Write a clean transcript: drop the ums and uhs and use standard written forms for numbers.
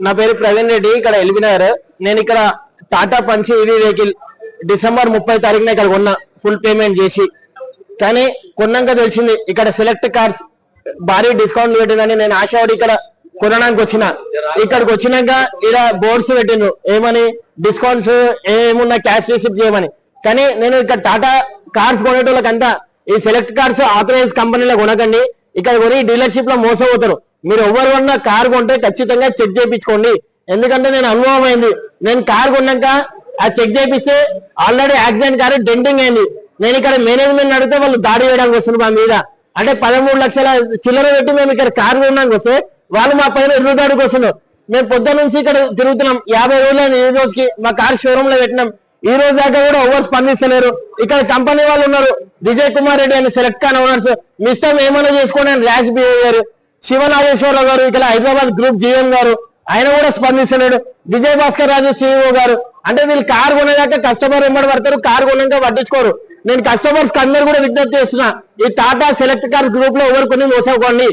నా పేరు ప్రవీణ్ రెడ్డి, ఇక్కడ ఎల్బీ నగర్. నేను ఇక్కడ Tata punch EV vehicle December 30 తారీఖున ఇక్కడ కొన్నా, ఫుల్ పేమెంట్ చేసి. కానీ కొన్నాక తెలిసింది ఇక్కడ సెలెక్ట్ కార్స్ భారీ డిస్కౌంట్ పెట్టిందని. నేను ఆశపడి ఇక్కడ కొనడానికి వచ్చిన. ఇక్కడికి వచ్చినాక ఇక్కడ బోర్డ్స్ పెట్టిండ్రు ఏమని, డిస్కౌంట్స్ ఏమున్నా క్యాష్ రిసిప్ట్ చేయమని. కానీ నేను ఇక్కడ టాటా కార్స్ కొనేటోళ్ళకంతా ఈ సెలెక్ట్ కార్స్ ఆథరైజ్ కంపెనీలో కొనకండి, ఇక్కడ కొని డీలర్షిప్ లో మోసపోతారు. మీరు ఎవరు కొన్నా కార్ కొంటే ఖచ్చితంగా చెక్ చేయించుకోండి. ఎందుకంటే నేను అనుభవం అయింది. నేను కార్ కొన్నాక ఆ చెక్ చేపిస్తే ఆల్రెడీ యాక్సిడెంట్ కారు డెంటింగ్ అయింది. నేను ఇక్కడ మేనేజ్మెంట్ అడిగితే వాళ్ళు దాడి చేయడానికి వస్తున్నారు మా మీద. అంటే 13 లక్షల చిల్లర పెట్టి మేము ఇక్కడ కార్ కొనడానికి వస్తే వాళ్ళు మా పైన ఎదురుదాడికి వస్తున్నారు. మేము పొద్దున్న నుంచి ఇక్కడ తిరుగుతున్నాం. 50 రోజులు ఈ రోజుకి మా కార్ షోరూమ్ లో పెట్టినాం. ఈ రోజు దాకా కూడా ఎవరు స్పందిస్తలేరు. ఇక్కడ కంపెనీ వాళ్ళు ఉన్నారు, విజయ్ కుమార్ రెడ్డి అని సెలెక్ట్ కాన్ ఓనర్స్. మీ ఇష్టం ఏమైనా చేసుకోండి అని ర్యాష్ బిహేవియర్. శివనాగేశ్వరరావు గారు ఇక్కడ హైదరాబాద్ గ్రూప్ జీఎం గారు, ఆయన కూడా స్పందిస్తలేడు. విజయ్ భాస్కర్ రాజు సిఇఓ గారు. అంటే వీళ్ళు కార్ కొనేదాకా కస్టమర్ వెంబడి పడతారు, కార్ కొన్నాక పట్టించుకోరు. నేను కస్టమర్స్ అందరూ కూడా విజ్ఞప్తి చేస్తున్నా, ఈ టాటా సెలెక్ట్ కార్ గ్రూప్ లో ఎవరు కొన్ని మోసపోండి.